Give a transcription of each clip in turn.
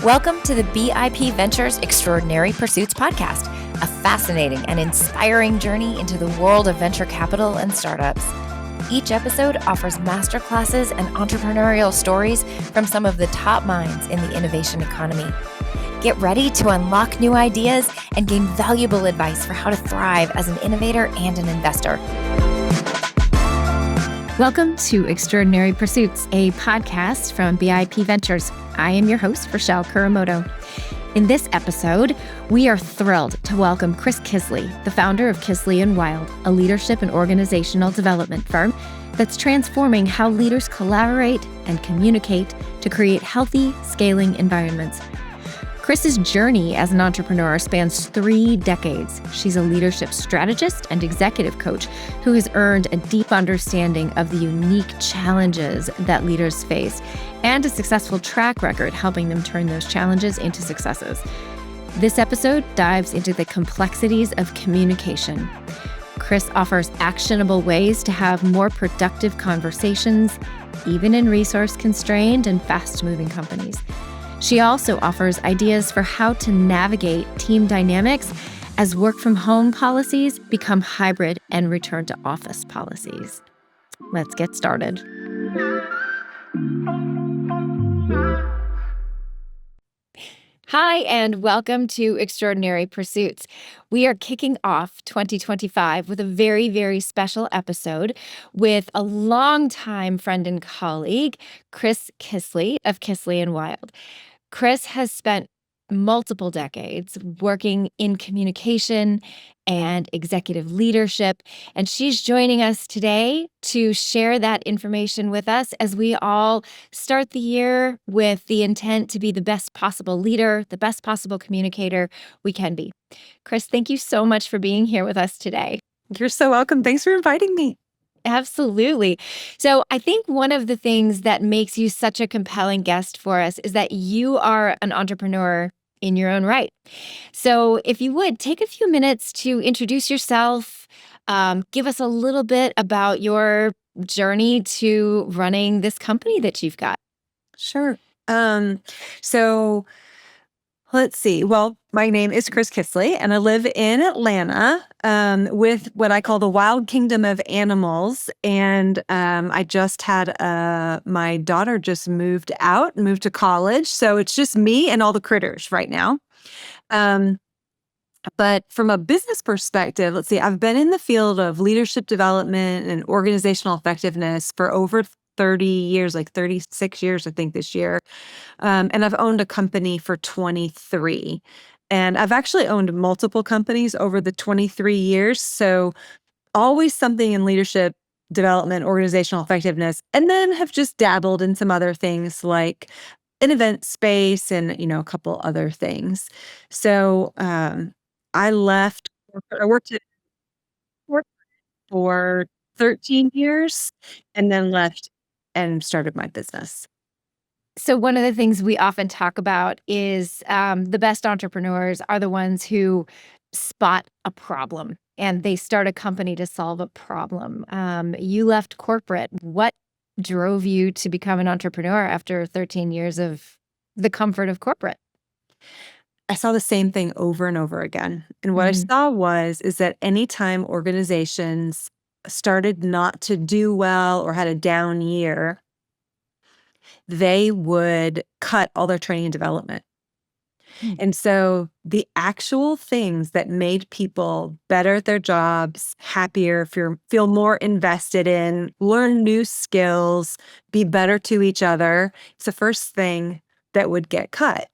Welcome to the BIP Ventures Extraordinary Pursuits podcast, a fascinating and inspiring journey into the world of venture capital and startups. Each episode offers masterclasses and entrepreneurial stories from some of the top minds in the innovation economy. Get ready to unlock new ideas and gain valuable advice for how to thrive as an innovator and an investor. Welcome to Extraordinary Pursuits, a podcast from BIP Ventures. I am your host, Rachelle Kuramoto. In this episode, we are thrilled to welcome Chris Kisley, the founder of Kisley Wild, a leadership and organizational development firm that's transforming how leaders collaborate and communicate to create healthy, scaling environments. Chris's journey as an entrepreneur spans 3 decades. She's a leadership strategist and executive coach who has earned a deep understanding of the unique challenges that leaders face and a successful track record helping them turn those challenges into successes. This episode dives into the complexities of communication. Chris offers actionable ways to have more productive conversations, even in resource-constrained and fast-moving companies. She also offers ideas for how to navigate team dynamics as work-from-home policies become hybrid and return-to-office policies. Let's get started. Hi, and welcome to Extraordinary Pursuits. We are kicking off 2025 with a very, very special episode with a longtime friend and colleague, Chris Kisley of Kisley Wild. Chris has spent multiple decades working in communication and executive leadership, and she's joining us today to share that information with us as we all start the year with the intent to be the best possible leader, the best possible communicator we can be. Chris, thank you so much for being here with us today. You're so welcome. Thanks for inviting me. Absolutely. So I think one of the things that makes you such a compelling guest for us is that you are an entrepreneur in your own right. So if you would, take a few minutes to introduce yourself, give us a little bit about your journey to running this company that you've got. Sure. So let's see. Well, my name is Chris Kisley, and I live in Atlanta with what I call the wild kingdom of animals. And I just had my daughter just moved to college. So it's just me and all the critters right now. But from a business perspective, let's see, I've been in the field of leadership development and organizational effectiveness for over 30 years, like 36 years, I think, this year. And I've owned a company for 23. And I've actually owned multiple companies over the 23 years. So always something in leadership development, organizational effectiveness, and then have just dabbled in some other things like an event space and, a couple other things. So I left, I worked at for 13 years and then left and started my business. So one of the things we often talk about is the best entrepreneurs are the ones who spot a problem and they start a company to solve a problem. You left corporate. What drove you to become an entrepreneur after 13 years of the comfort of corporate? I saw the same thing over and over again. And what I saw is that anytime organizations started not to do well or had a down year, they would cut all their training and development. And so the actual things that made people better at their jobs, happier, feel more invested in, learn new skills, be better to each other, it's the first thing that would get cut.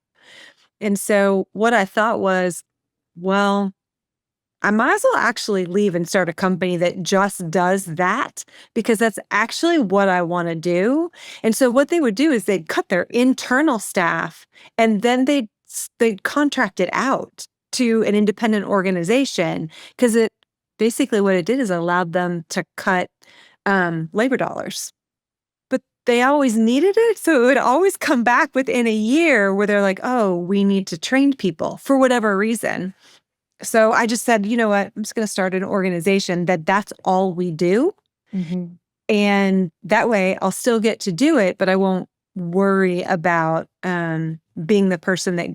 And so what I thought was, well, I might as well actually leave and start a company that just does that, because that's actually what I want to do. And so what they would do is they'd cut their internal staff and then they'd contract it out to an independent organization, because it basically what it did is allowed them to cut labor dollars. But they always needed it. So it would always come back within a year where they're like, oh, we need to train people for whatever reason. So I just said, you know what, I'm just going to start an organization that's all we do. And that way I'll still get to do it, but I won't worry about being the person that,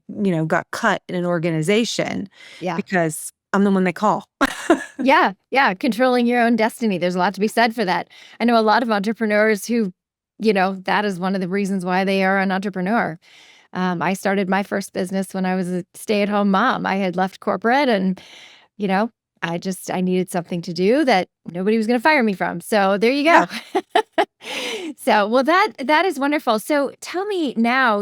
got cut in an organization Yeah. because I'm the one they call. Yeah. Yeah. Controlling your own destiny. There's a lot to be said for that. I know a lot of entrepreneurs who, that is one of the reasons why they are an entrepreneur. I started my first business when I was a stay-at-home mom. I had left corporate and, you know, I needed something to do that nobody was going to fire me from. So there you Yeah. go. So, well, that is wonderful. So tell me now,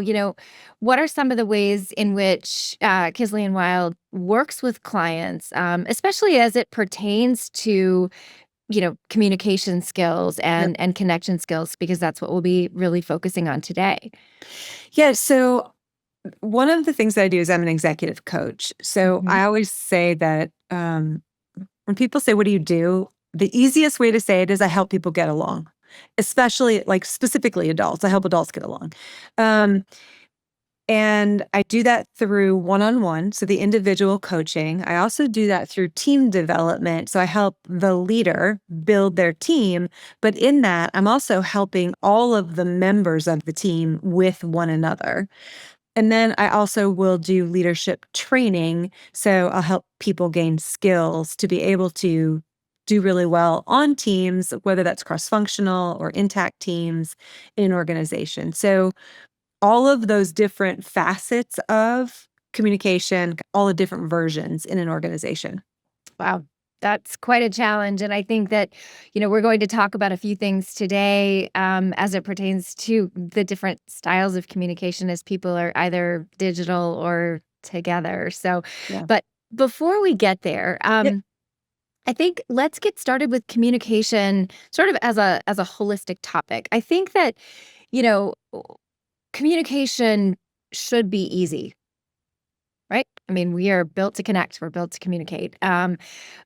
what are some of the ways in which Kisley and Wild works with clients, especially as it pertains to, communication skills Yep. and connection skills, because that's what we'll be really focusing on today. Yeah. So one of the things that I do is I'm an executive coach. So Mhm. I always say that when people say, "What do you do?" The easiest way to say it is I help people get along, especially like specifically adults. I help adults get along. Um, and I do that through one-on-one, so the individual coaching. I also do that through team development. So I help the leader build their team. But in that, I'm also helping all of the members of the team with one another. And then I also will do leadership training. So I'll help people gain skills to be able to do really well on teams, whether that's cross functional or intact teams in an organization. So all of those different facets of communication, all the different versions in an organization. Wow. That's quite a challenge. And I think that, we're going to talk about a few things today as it pertains to the different styles of communication as people are either digital or together. So, Yeah. but before we get there, Yep. I think let's get started with communication sort of as a holistic topic. I think that, you know, communication should be easy, right? I mean, we are built to connect, we're built to communicate.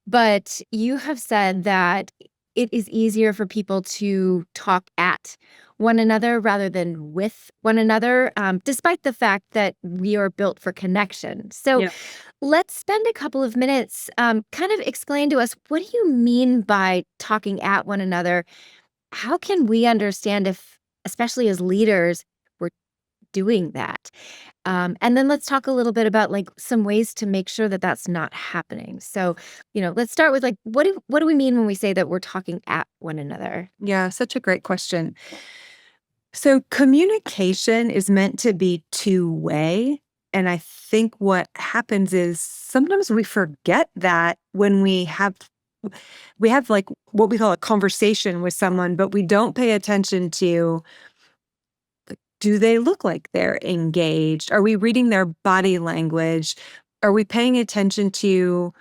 But you have said that it is easier for people to talk at one another rather than with one another, despite the fact that we are built for connection. So Yep. let's spend a couple of minutes, kind of explain to us, what do you mean by talking at one another? How can we understand if, especially as leaders, we're doing that? And then let's talk a little bit about like some ways to make sure that that's not happening. So, let's start with like, what do we mean when we say that we're talking at one another? Yeah, such a great question. So communication is meant to be two-way. And I think what happens is sometimes we forget that when we have like what we call a conversation with someone, but we don't pay attention to, do they look like they're engaged? Are we reading their body language? Are we paying attention to,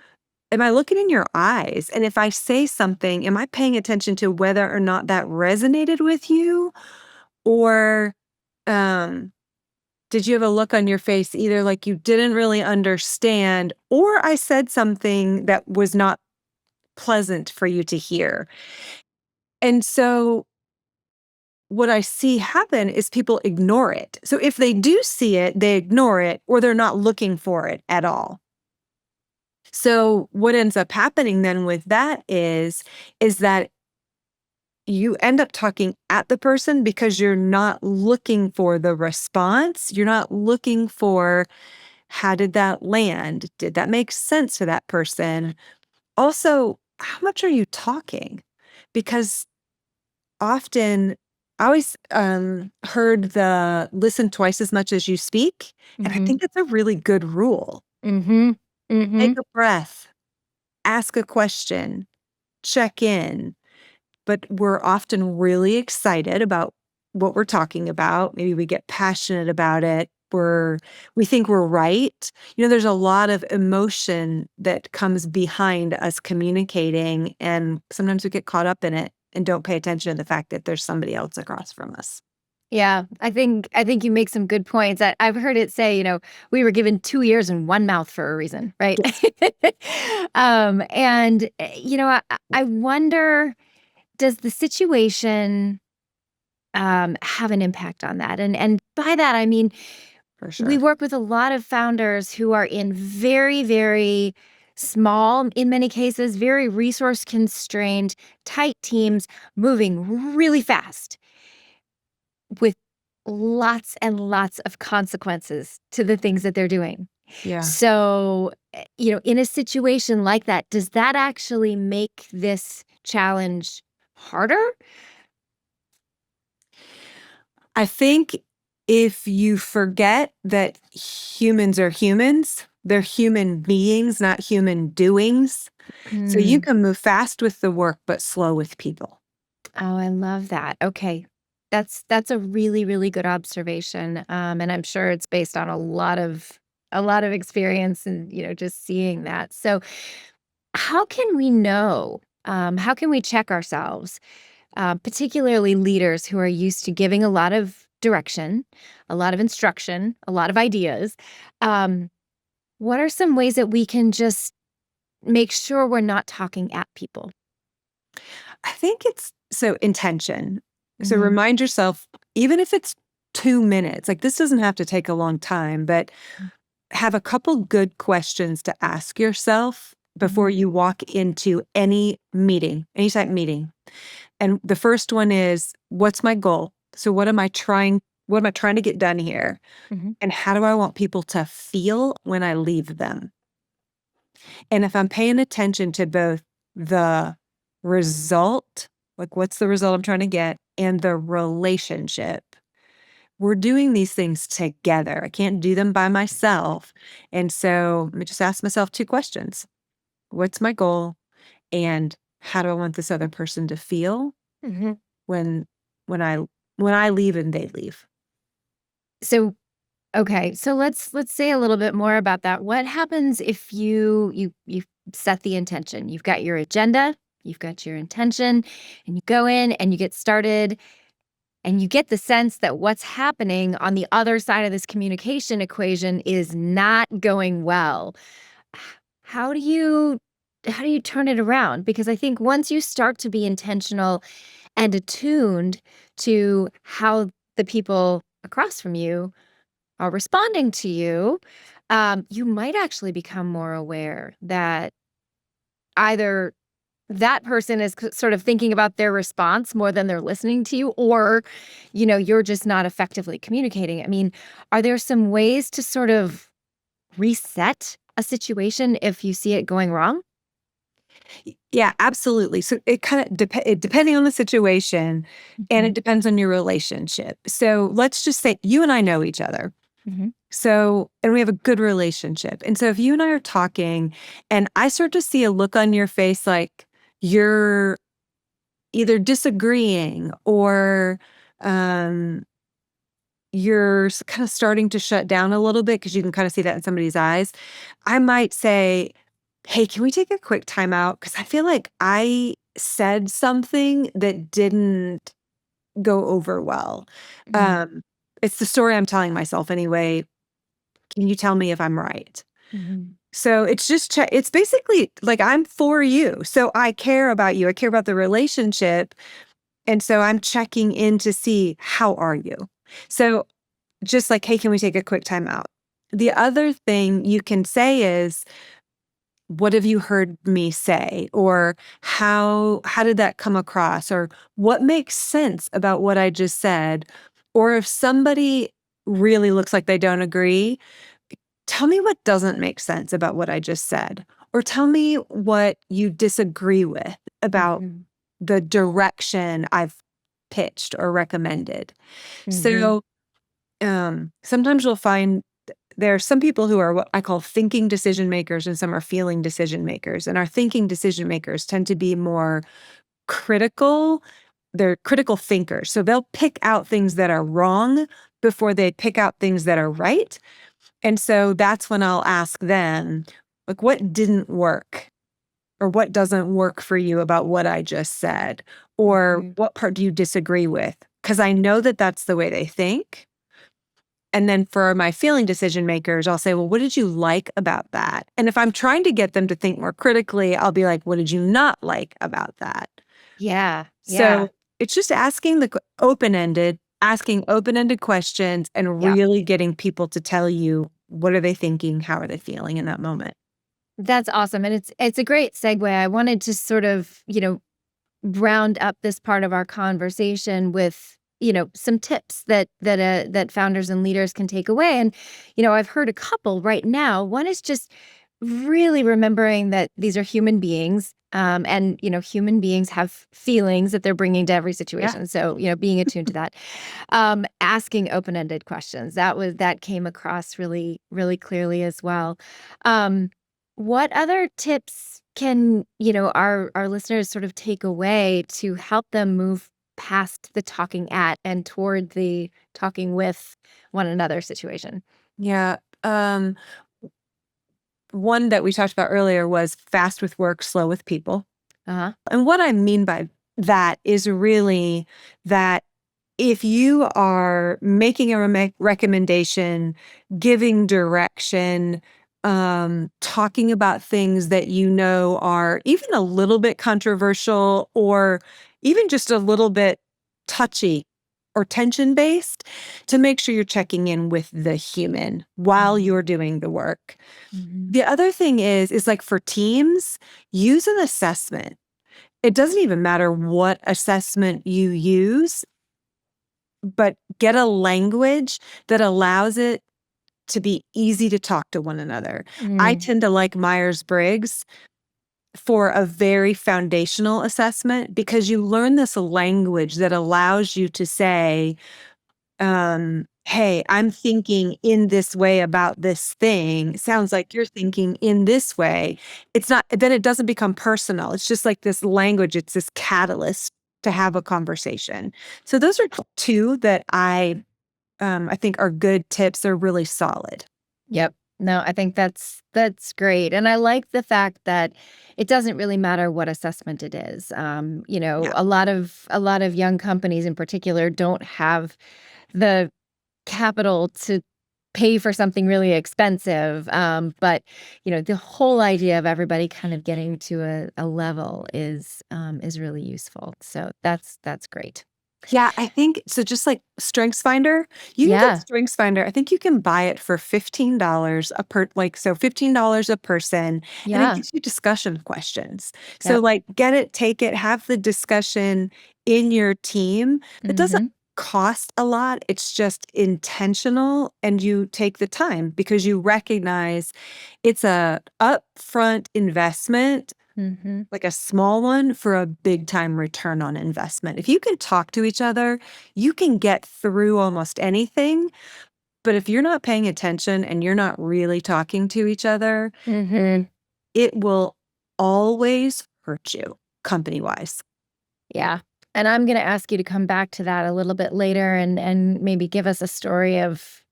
am I looking in your eyes? And if I say something, am I paying attention to whether or not that resonated with you? Or um, did you have a look on your face either like you didn't really understand, or I said something that was not pleasant for you to hear? And so what I see happen is people ignore it. So if they do see it, they ignore it or they're not looking for it at all. So what ends up happening then with that is that you end up talking at the person because you're not looking for the response. You're not looking for, how did that land? Did that make sense to that person? Also, how much are you talking? Because often I always heard the listen twice as much as you speak. And I Mm-hmm. think that's a really good rule. Mm-hmm. Mm-hmm. Take a breath, ask a question, check in. But we're often really excited about what we're talking about. Maybe we get passionate about it. We think we're right. There's a lot of emotion that comes behind us communicating, and sometimes we get caught up in it and don't pay attention to the fact that there's somebody else across from us. Yeah, I think you make some good points. I've heard it say, we were given two ears and one mouth for a reason, right? Yes, And I wonder, does the situation have an impact on that? And by that I mean, for we sure. work with a lot of founders who are in very, very small, in many cases, very resource constrained, tight teams moving really fast with lots and lots of consequences to the things that they're doing. Yeah. So, in a situation like that, does that actually make this challenge harder? I think if you forget that humans are humans, they're human beings, not human doings. So you Mm. can move fast with the work, but slow with people. Oh, I love that. Okay. That's a really, really good observation. And I'm sure it's based on a lot of experience and, just seeing that. So how can we know? How can we check ourselves, particularly leaders who are used to giving a lot of direction, a lot of instruction, a lot of ideas? Um, what are some ways that we can just make sure we're not talking at people? I think it's so intention. So Hmm. remind yourself, even if it's 2 minutes, like this doesn't have to take a long time, but have a couple good questions to ask yourself before Hmm. you walk into any meeting, any type meeting. And the first one is, what's my goal? So what am I trying to get done here? Hmm. And how do I want people to feel when I leave them? And if I'm paying attention to both the result, like what's the result I'm trying to get, and the relationship, we're doing these things together. I can't do them by myself. And so let me just ask myself two questions. What's my goal? And how do I want this other person to feel Hmm. when when I when I leave and they leave? So okay, so let's say a little bit more about that. What happens if you set the intention? You've got your agenda, you've got your intention, and you go in and you get started and you get the sense that what's happening on the other side of this communication equation is not going well. How do you turn it around? Because I think once you start to be intentional and attuned to how the people across from you are responding to you, you might actually become more aware that either that person is sort of thinking about their response more than they're listening to you, or, you're just not effectively communicating. I mean, are there some ways to sort of reset a situation if you see it going wrong? Yeah, absolutely. So it kind of depending on the situation, and Mhm. it depends on your relationship. So let's just say you and I know each other. Mhm. So, and we have a good relationship. And so if you and I are talking and I start to see a look on your face like you're either disagreeing or um you're kind of starting to shut down a little bit because you can kind of see that in somebody's eyes. I might say, "Hey, can we take a quick time out? Because I feel like I said something that didn't go over well. Mhm. Um, it's the story I'm telling myself anyway. Can you tell me if I'm right?" Mhm. So it's just it's basically like I'm for you. So I care about you. I care about the relationship. And so I'm checking in to see how are you. So just like, "Hey, can we take a quick time out?" The other thing you can say is, "What have you heard me say?" Or how did that come across?" Or "What makes sense about what I just said?" Or if somebody really looks like they don't agree, "Tell me what doesn't make sense about what I just said." Or "Tell me what you disagree with about Mhm. the direction I've pitched or recommended." Mhm. So, sometimes you'll find there are some people who are what I call thinking decision makers and some are feeling decision makers. And our thinking decision makers tend to be more critical. They're critical thinkers. So they'll pick out things that are wrong before they pick out things that are right. And so that's when I'll ask them, like, what didn't work? Or what doesn't work for you about what I just said? Or Mhm. what part do you disagree with? Because I know that that's the way they think. And then for my feeling decision makers, I'll say, well, what did you like about that? And if I'm trying to get them to think more critically, I'll be like, what did you not like about that? Yeah. Yeah. So it's just asking asking open ended questions and Yeah. really getting people to tell you what are they thinking? How are they feeling in that moment? That's awesome. And it's a great segue. I wanted to sort of, round up this part of our conversation with some tips that founders and leaders can take away. And, I've heard a couple right now. One is just really remembering that these are human beings. And, human beings have feelings that they're bringing to every Yeah. situation. So, being attuned to that. Asking open-ended questions. That came across really, really clearly as well. What other tips can, our listeners sort of take away to help them move past the talking at and toward the talking with one another situation? Yeah. One that we talked about earlier was fast with work, slow with people. Uh-huh. And what I mean by that is really that if you are making a recommendation, giving direction, talking about things that you know are even a little bit controversial or even just a little bit touchy or tension based, to make sure you're checking in with the human while you're doing the work. Mhm. The other thing is like for teams, use an assessment. It doesn't even matter what assessment you use, but get a language that allows it to be easy to talk to one another. I Mm. tend to like Myers-Briggs for a very foundational assessment because you learn this language that allows you to say, hey, I'm thinking in this way about this thing. Sounds like you're thinking in this way. It's not, then it doesn't become personal. It's just like this language, it's this catalyst to have a conversation. So those are two that I think are good tips. They're really solid. Yep. No, I think that's great. And I like the fact that it doesn't really matter what assessment it is. Yeah. A lot of young companies in particular don't have the capital to pay for something really expensive. But the whole idea of everybody kind of getting to a level is really useful. So that's great. Yeah, I think so. Just like StrengthsFinder, you can get Yeah. StrengthsFinder. I think you can buy it for $15 a so $15 a person, and it Yeah. gives you discussion questions. So Yep. like get it, take it, have the discussion in your team. It doesn't Mm-hmm. cost a lot. It's just intentional, and you take the time because you recognize it's a upfront investment, Mm-hmm. like a small one for a big time return on investment. If you can talk to each other, you can get through almost anything. But if you're not paying attention and you're not really talking to each other, Mm-hmm. it will always hurt you company wise. Yeah. And I'm going to ask you to come back to that a little bit later and maybe give us a story of,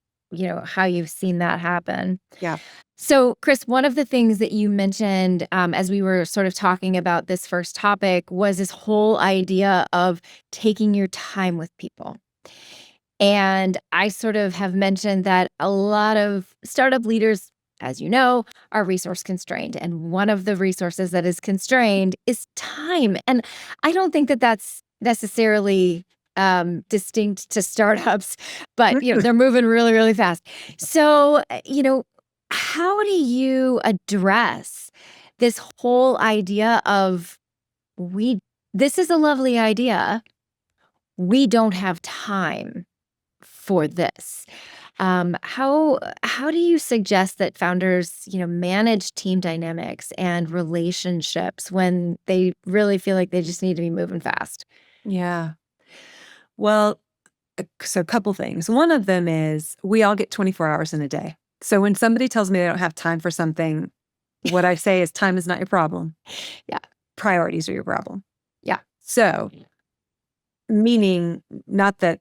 how you've seen that happen. Yeah. So, Chris, one of the things that you mentioned as we were sort of talking about this first topic was this whole idea of taking your time with people. And I sort of have mentioned that a lot of startup leaders, as you know, are resource constrained. And one of the resources that is constrained is time. And I don't think that that's necessarily distinct to startups, but they're moving really, really fast. So, how do you address this whole idea of we this is a lovely idea. We don't have time for this. How do you suggest that founders, manage team dynamics and relationships when they really feel like they just need to be moving fast? Yeah. Well, so a couple things. One of them is we all get 24 hours in a day. So when somebody tells me they don't have time for something, what I say is time is not your problem. Yeah. Priorities are your problem. Yeah. So, meaning not that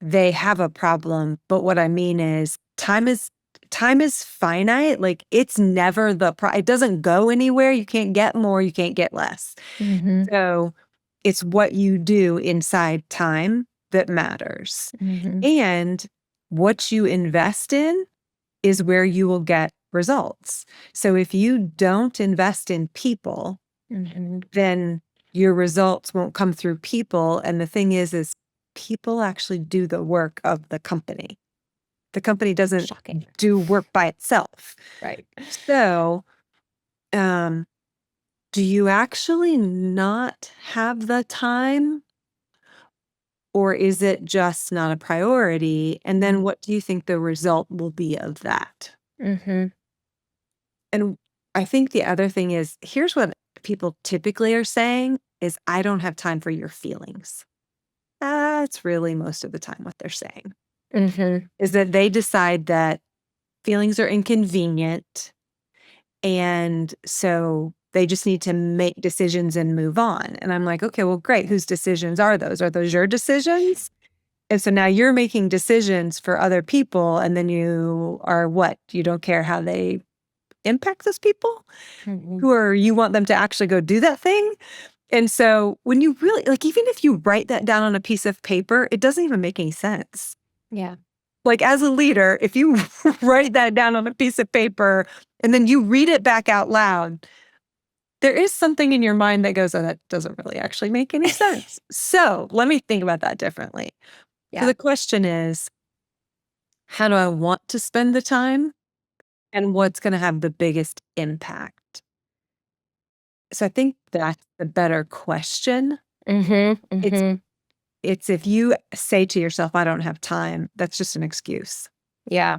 they have a problem, but what I mean is time is finite. Like it's never it doesn't go anywhere. You can't get more, you can't get less. Mm-hmm. So, it's what you do inside time that matters. Mm-hmm. And what you invest in is where you will get results. So if you don't invest in people, Mm-hmm. then your results won't come through people. And the thing is people actually do the work of the company. The company doesn't Shocking. do work by itself. Right. So, um, do you actually not have the time? Or is it just not a priority? And then what do you think the result will be of that? Mm-hmm. And I think the other thing is, here's what people typically are saying is, I don't have time for your feelings. That's really most of the time what they're saying, Mm-hmm. is that they decide that feelings are inconvenient. And so they just need to make decisions and move on. And I'm like, okay, well, great. Whose decisions are those? Are those your decisions? And so now you're making decisions for other people. And then you are what? You don't care how they impact those people Mm-hmm. who are, you want them to actually go do that thing. And so when you really, like, even if you write that down on a piece of paper, it doesn't even make any sense. Yeah. Like, as a leader, if you write that down on a piece of paper and then you read it back out loud, there is something in your mind that goes, oh, that doesn't really actually make any sense. So let me think about that differently. So Yeah. the question is, how do I want to spend the time and what's going to have the biggest impact? So I think that's the better question. Mm-hmm. It's Mm-hmm. it's if you say to yourself, I don't have time, that's just an excuse. Yeah.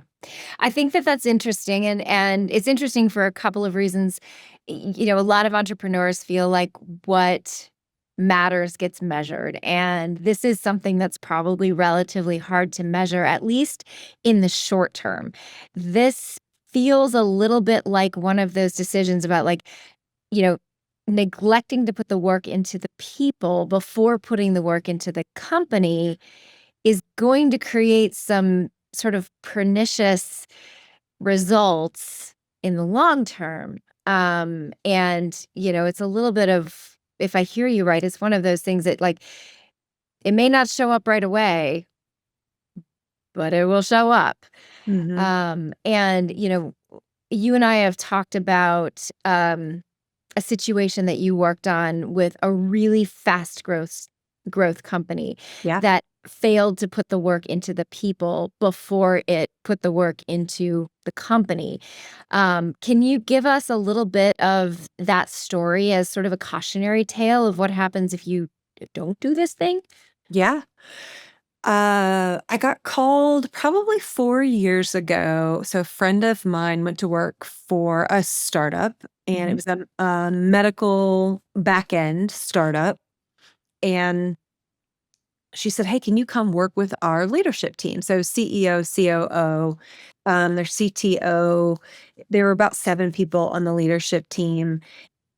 I think that that's interesting, and it's interesting for a couple of reasons. A lot of entrepreneurs feel like what matters gets measured, and this is something that's probably relatively hard to measure, at least in the short term. This feels a little bit like one of those decisions about, like, you know, neglecting to put the work into the people before putting the work into the company is going to create some sort of pernicious results in the long term. It's a little bit of, if I hear you right, it's one of those things that, like, it may not show up right away, but it will show up. Mhm. You and I have talked about a situation that you worked on with a really fast growth company Yeah. that failed to put the work into the people before it put the work into the company. Can you give us a little bit of that story as sort of a cautionary tale of what happens if you don't do this thing? Yeah. I got called probably 4 years ago. So a friend of mine went to work for a startup, and it Mhm. was a medical back-end startup, and she said, "Hey, can you come work with our leadership team?" So CEO, COO, their CTO, there were about 7 people on the leadership team,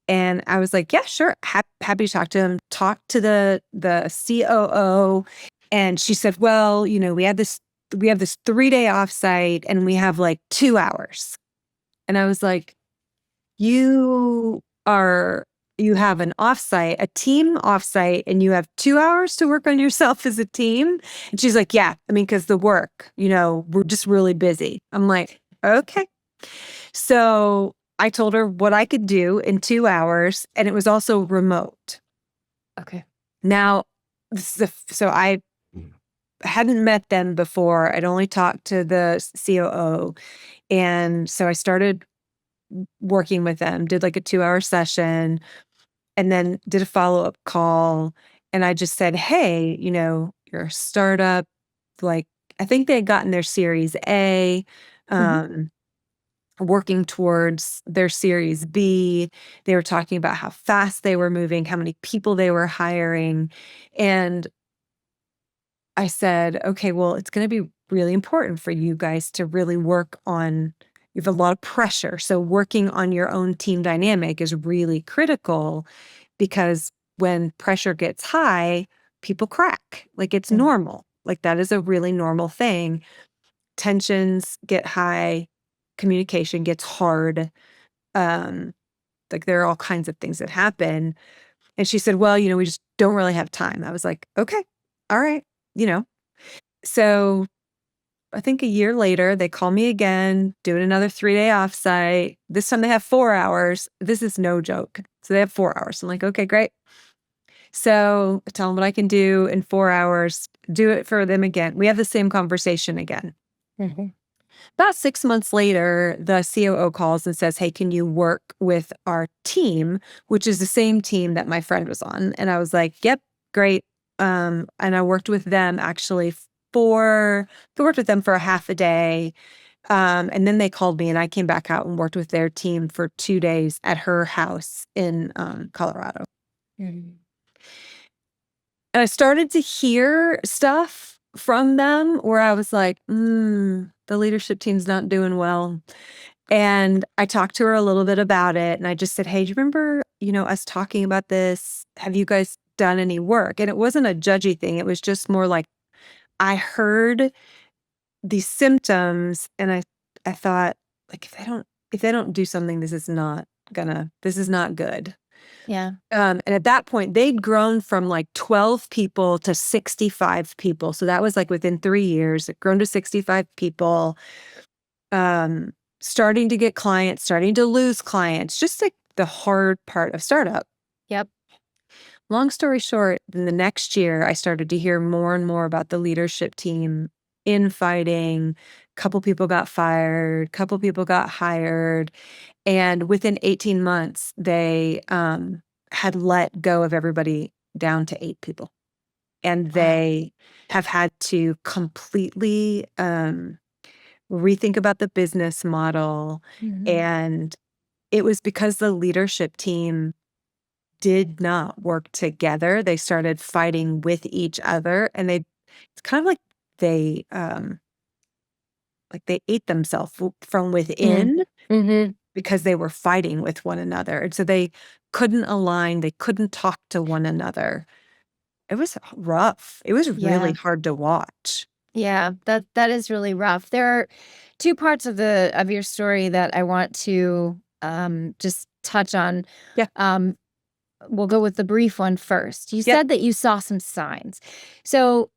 and I was like, "Yeah, sure, happy to talk to him." Talked to the COO, and she said, "Well, we have this 3-day offsite, and we have, like, 2 hours." And I was like, "You are you have an offsite, a team offsite, and you have 2 hours to work on yourself as a team?" And she's like, "Yeah, I mean, because the work, we're just really busy." I'm like, "Okay." So I told her what I could do in 2 hours, and it was also remote. Okay. Now, so I hadn't met them before. I'd only talked to the COO, and so I started working with them, did like a 2-hour session, and then did a follow-up call, and I just said, "Hey, you're a startup." Like, I think they had gotten their Series A, Mhm. um, working towards their Series B. They were talking about how fast they were moving, how many people they were hiring, and I said, "Okay, well, it's gonna be really important for you guys to really work on." You have a lot of pressure, so working on your own team dynamic is really critical because when pressure gets high, people crack. Like, it's Mhm. normal. Like, that is a really normal thing. Tensions get high, communication gets hard. Um, like, there are all kinds of things that happen. And she said, "Well, we just don't really have time." I was like, "Okay, all right." You know? So I think a year later, they call me again, doing another 3-day offsite. This time they have 4 hours. This is no joke. So they have 4 hours. I'm like, "Okay, great." So I tell them what I can do in 4 hours, do it for them again. We have the same conversation again. Mhm. About 6 months later, the COO calls and says, "Hey, can you work with our team?" Which is the same team that my friend was on. And I was like, "Yep, great." And I worked with them actually I worked with them for a half a day. And then they called me and I came back out and worked with their team for 2 days at her house in Colorado. Mhm. And I started to hear stuff from them where I was like, the leadership team's not doing well. And I talked to her a little bit about it. And I just said, hey, do you remember, us talking about this? Have you guys done any work? And it wasn't a judgy thing. It was just more like I heard these symptoms and I thought, like, if they don't do something, this is not good. Yeah. And at that point, they'd grown from like 12 people to 65 people. So that was like within 3 years, it grown to 65 people, starting to get clients, starting to lose clients, just like the hard part of startup. Yep. Long story short, in the next year, I started to hear more and more about the leadership team infighting. Couple people got fired, couple people got hired. And within 18 months, they had let go of everybody down to 8 people. And Wow. they have had to completely rethink about the business model. Mhm. And it was because the leadership team did not work together. They started fighting with each other and it's kind of they they ate themselves from Mm. within Mhm. because they were fighting with one another. And so they couldn't align, they couldn't talk to one another. It was rough. It was really Yeah. hard to watch. Yeah, that is really rough. There are two parts of your story that I want to just touch on. Yeah. Um, we'll go with the brief one first. You Yep. said that you saw some signs. So,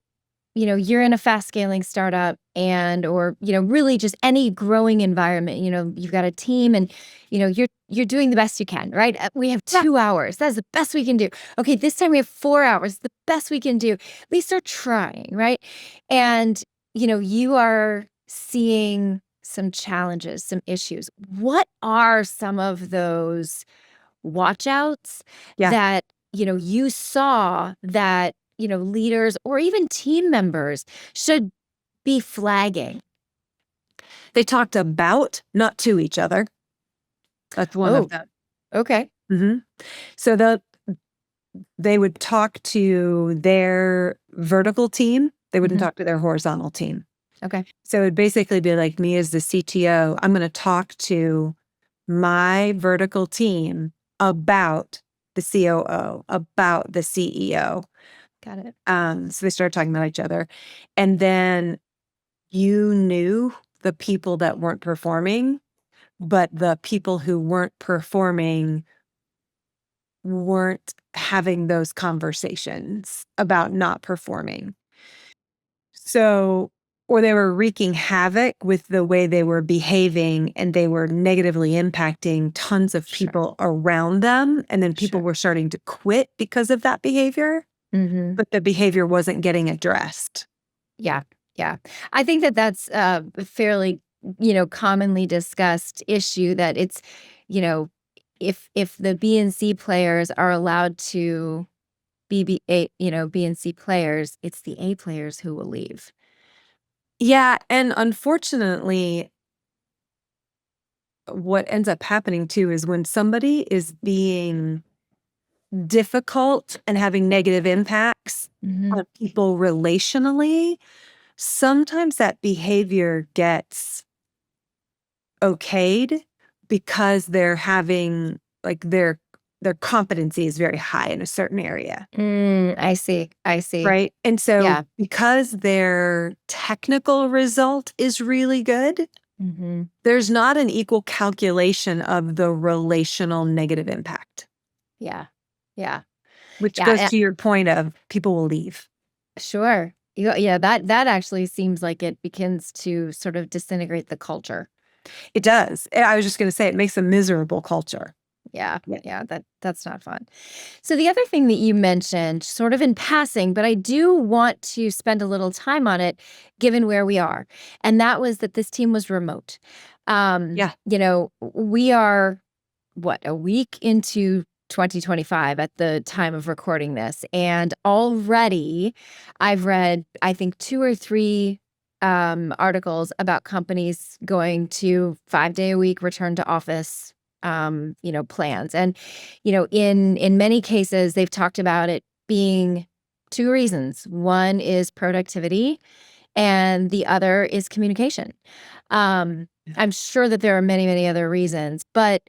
you're in a fast scaling startup or, really just any growing environment. You've got a team and, you're doing the best you can, right? We have Yeah. 2 hours. That's the best we can do. Okay, this time we have 4 hours, the best we can do. At least they're trying, right? And, you are seeing some challenges, some issues. What are some of those watch outs Yeah. that, you saw that, leaders or even team members should be flagging? They talked about, not to each other. That's one of Oh, them. okay. Mhm. So they would talk to their vertical team. They wouldn't Mhm. talk to their horizontal team. Okay. So it'd basically be like me as the CTO, I'm gonna talk to my vertical team about the COO, about the CEO. Got it. So they started talking about each other. And then you knew the people that weren't performing, but the people who weren't performing weren't having those conversations about not performing. So, or they were wreaking havoc with the way they were behaving and they were negatively impacting tons of Sure. people around them. And then people Sure. were starting to quit because of that behavior, Mhm. but the behavior wasn't getting addressed. Yeah. Yeah. I think that that's a fairly, commonly discussed issue that it's, you know, if the B and C players are allowed to B and C players, it's the A players who will leave. Yeah. And unfortunately, what ends up happening too is when somebody is being difficult and having negative impacts Mhm. on people relationally, sometimes that behavior gets okayed because they're having their competency is very high in a certain area, I see. I see. right? And so Yeah. because their technical result is really good, Mhm. there's not an equal calculation of the relational negative impact, Yeah. Yeah. which Yeah, goes to your point of people will leave. sure. Yeah, that actually seems like it begins to sort of disintegrate the culture. It does. I was just gonna say it makes a miserable culture. Yeah. Yeah. Yeah, that's not fun. So the other thing that you mentioned sort of in passing, but I do want to spend a little time on it given where we are. And that was that this team was remote. Yeah. We are what, a week into 2025 at the time of recording this. And already I've read, I think, 2 or 3 articles about companies going to 5-day a week return to office, plans. And, in many cases, they've talked about it being 2 reasons. One is productivity, and the other is communication. I'm sure that there are many, many other reasons, but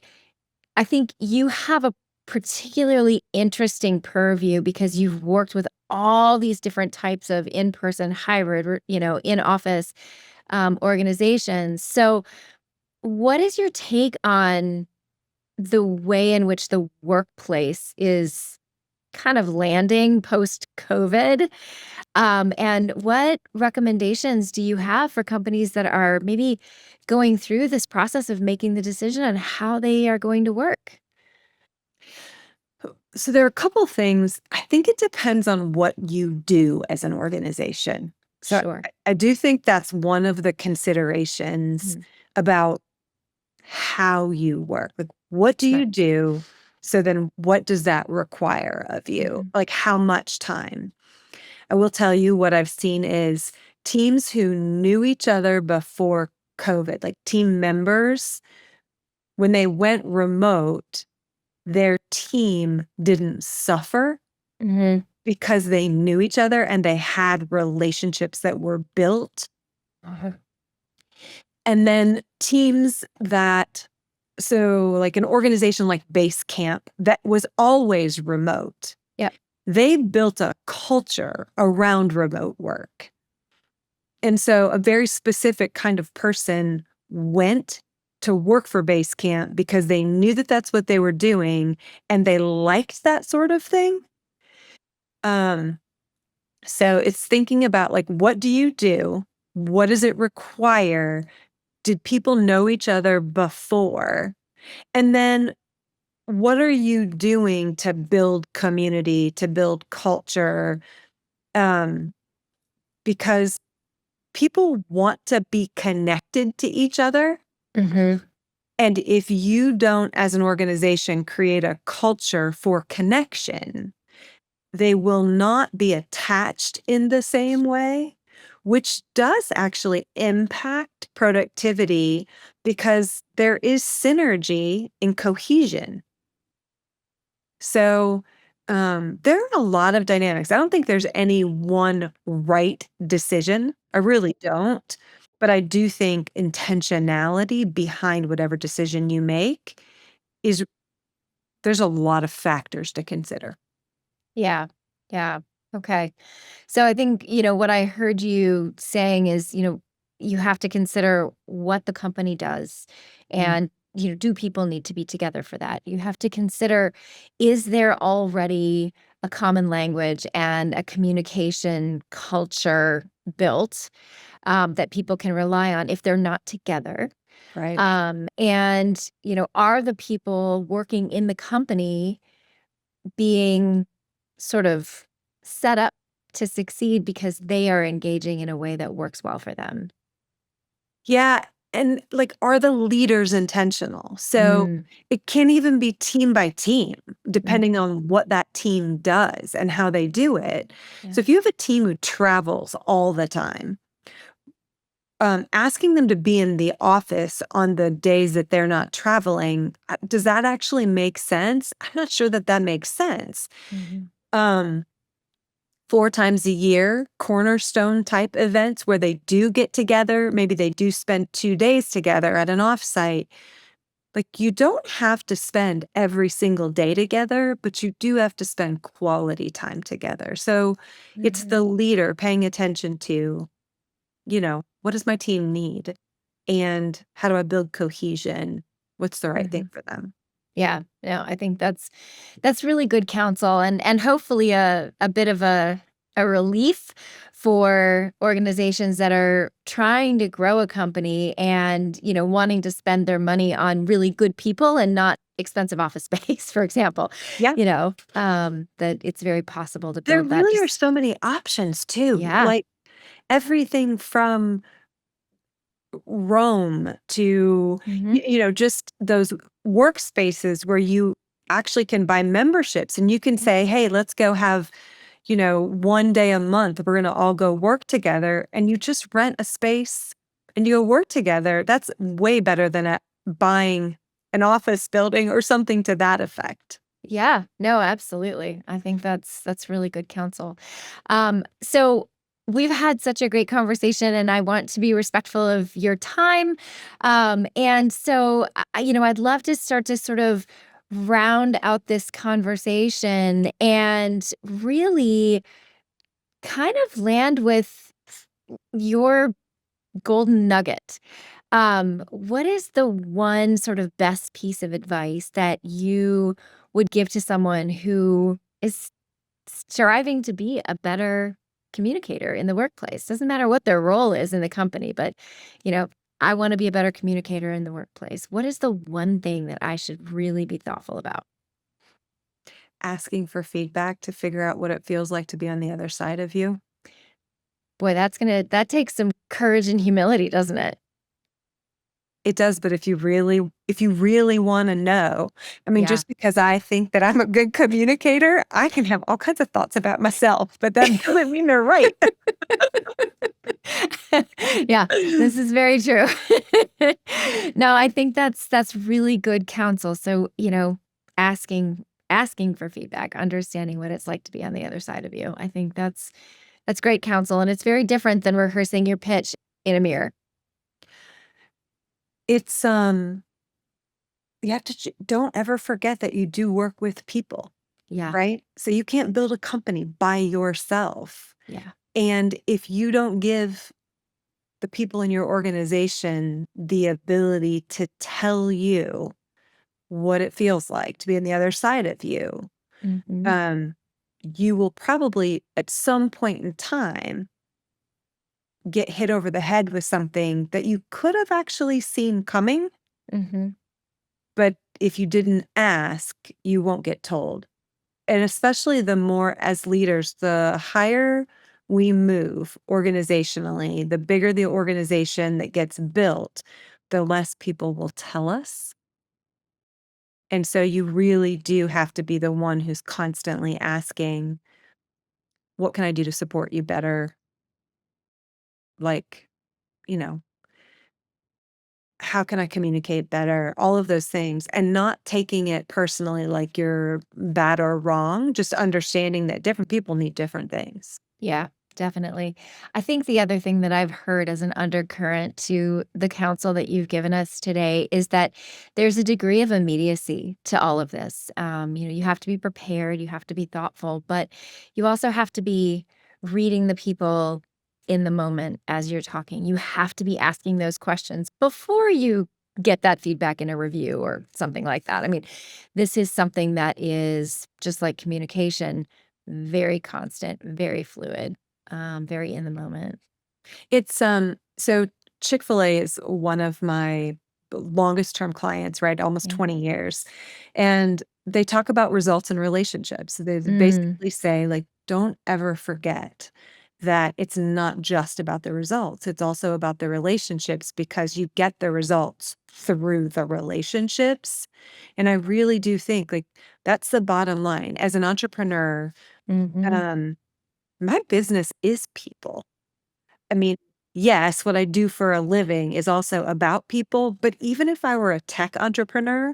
I think you have a particularly interesting purview because you've worked with all these different types of in-person, hybrid, in-office organizations. So, what is your take on the way in which the workplace is kind of landing post-COVID? And what recommendations do you have for companies that are maybe going through this process of making the decision on how they are going to work? So there are a couple things. I think it depends on what you do as an organization. So Sure. I do think that's one of the considerations Mhm. about how you work. Like, what do Right. you do? So then what does that require of you? Mhm. Like, how much time? I will tell you what I've seen is teams who knew each other before COVID, like team members, when they went remote, their team didn't suffer Mhm. because they knew each other and they had relationships that were built. Uh-huh. And then teams that, so like an organization like Base Camp that was always remote, Yep. they built a culture around remote work. And so a very specific kind of person went to work for Base Camp because they knew that that's what they were doing and they liked that sort of thing. Um, so it's thinking about like, what do you do? What does it require? Did people know each other before? And then what are you doing to build community, to build culture? Um, because people want to be connected to each other. Mhm. And if you don't, as an organization, create a culture for connection, they will not be attached in the same way, which does actually impact productivity because there is synergy and cohesion. So, there are a lot of dynamics. I don't think there's any one right decision. I really don't. But I do think intentionality behind whatever decision you make is there's a lot of factors to consider. Yeah. Yeah. Okay. So I think, what I heard you saying is, you have to consider what the company does. Mm, And, do people need to be together for that? You have to consider, is there already a common language and a communication culture built, that people can rely on if they're not together? right. And, are the people working in the company being sort of set up to succeed because they are engaging in a way that works well for them? Yeah, and, like, are the leaders intentional? So, Mm, it can even be team by team, mhm, depending on what that team does and how they do it. yeah, So, if you have a team who travels all the time, asking them to be in the office on the days that they're not traveling, does that actually make sense? I'm not sure that that makes sense. mhm, Um 4 times a year, cornerstone type events where they do get together. Maybe they do spend 2 days together at an offsite. Like, you don't have to spend every single day together, but you do have to spend quality time together. So, it's mhm, the leader paying attention to, what does my team need? And how do I build cohesion? What's the right thing mhm. for them? Yeah, no, I think that's really good counsel and hopefully a bit of a relief for organizations that are trying to grow a company and, wanting to spend their money on really good people and not expensive office space, for example. Yeah. That it's very possible to There build that really are just so many options too. yeah. Like, everything from Rome to, Mhm. just those workspaces where you actually can buy memberships, and you can say, hey, let's go have, 1 day a month. We're going to all go work together, and you just rent a space and you go work together. That's way better than buying an office building or something to that effect. Yeah, no, absolutely. I think that's really good counsel. So we've had such a great conversation, and I want to be respectful of your time. And so, I'd love to start to sort of round out this conversation and really kind of land with your golden nugget. What is the one sort of best piece of advice that you would give to someone who is striving to be a better communicator in the workplace? Doesn't matter what their role is in the company, but you know, I want to be a better communicator in the workplace. What is the one thing that I should really be thoughtful about? Asking for feedback to figure out what it feels like to be on the other side of you. Boy, that takes some courage and humility, doesn't it? It does, but if you really wanna know, I mean, Yeah. just because I think that I'm a good communicator, I can have all kinds of thoughts about myself, but that doesn't mean they're right. Yeah, this is very true. No, I think that's really good counsel. So, asking for feedback, understanding what it's like to be on the other side of you. I think that's great counsel, and it's very different than rehearsing your pitch in a mirror. It's, you have to don't ever forget that you do work with people, Yeah. right? So you can't build a company by yourself, Yeah. and if you don't give the people in your organization the ability to tell you what it feels like to be on the other side of you, Mhm. um, you will probably at some point in time get hit over the head with something that you could have actually seen coming, Mhm. but if you didn't ask, you won't get told. And especially the more as leaders, the higher we move organizationally, the bigger the organization that gets built, the less people will tell us. And so you really do have to be the one who's constantly asking, what can I do to support you better? Like, you know, how can I communicate better? All of those things, and not taking it personally like you're bad or wrong, just understanding that different people need different things. Yeah, definitely. I think the other thing that I've heard as an undercurrent to the counsel that you've given us today is that there's a degree of immediacy to all of this. You have to be prepared, you have to be thoughtful, but you also have to be reading the people in the moment as you're talking. You have to be asking those questions before you get that feedback in a review or something like that. I mean, this is something that is just like communication, very constant, very fluid, very in the moment. It's so Chick-fil-A is one of my longest term clients, right? Almost Yeah. 20 years. And they talk about results and relationships. They Mm, basically say, like, don't ever forget that it's not just about the results. It's also about the relationships, because you get the results through the relationships. And I really do think, like, that's the bottom line. As an entrepreneur, mhm, um, my business is people. I mean, yes, what I do for a living is also about people, but even if I were a tech entrepreneur,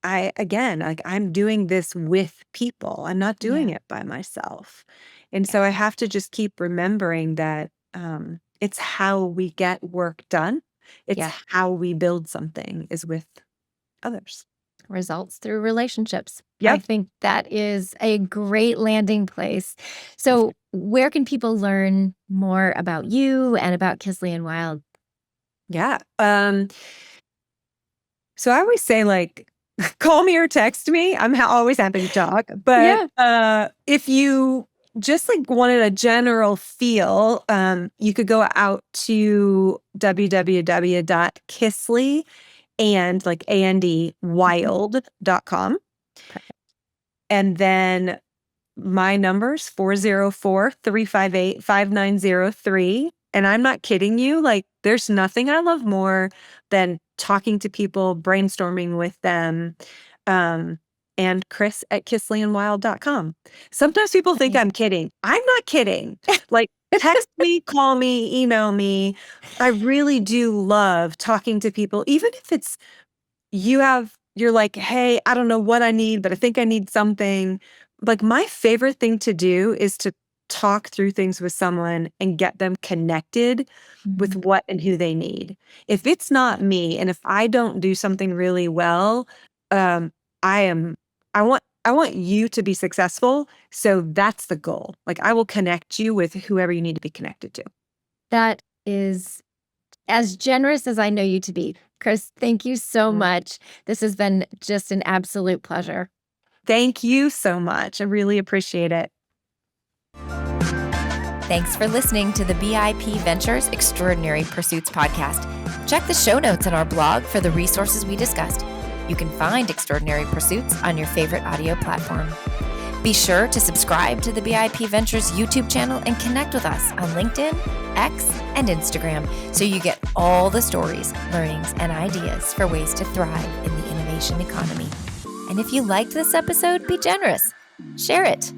I'm doing this with people. I'm not doing yeah, it by myself. And yeah, so I have to just keep remembering that it's how we get work done. It's yeah. how we build something is with others. Results through relationships. I Yep. think that is a great landing place. So, where can people learn more about you and about Kisley and Wild? Yeah. So I always say, like, call me or text me. I'm always happy to talk. But Yeah. if you just like wanted a general feel, you could go out to www.kisley and like and Mhm. wild.com. Perfect. And then my number's 404-358-5903. And I'm not kidding you. Like, there's nothing I love more than talking to people, brainstorming with them, and Chris at kisleyandwild.com. Sometimes people think I'm kidding. I'm not kidding. Like, text me, call me, email me. I really do love talking to people, even if it's you're like, hey, I don't know what I need, but I think I need something. Like, my favorite thing to do is to talk through things with someone and get them connected with what and who they need. If it's not me, and if I don't do something really well, I am, I want you to be successful. So that's the goal. Like, I will connect you with whoever you need to be connected to. That is as generous as I know you to be. Chris, thank you so much. This has been just an absolute pleasure. Thank you so much. I really appreciate it. Thanks for listening to the BIP Ventures Extraordinary Pursuits podcast. Check the show notes on our blog for the resources we discussed. You can find Extraordinary Pursuits on your favorite audio platform. Be sure to subscribe to the BIP Ventures YouTube channel and connect with us on LinkedIn, X, and Instagram so you get all the stories, learnings, and ideas for ways to thrive in the innovation economy. And if you liked this episode, be generous. Share it.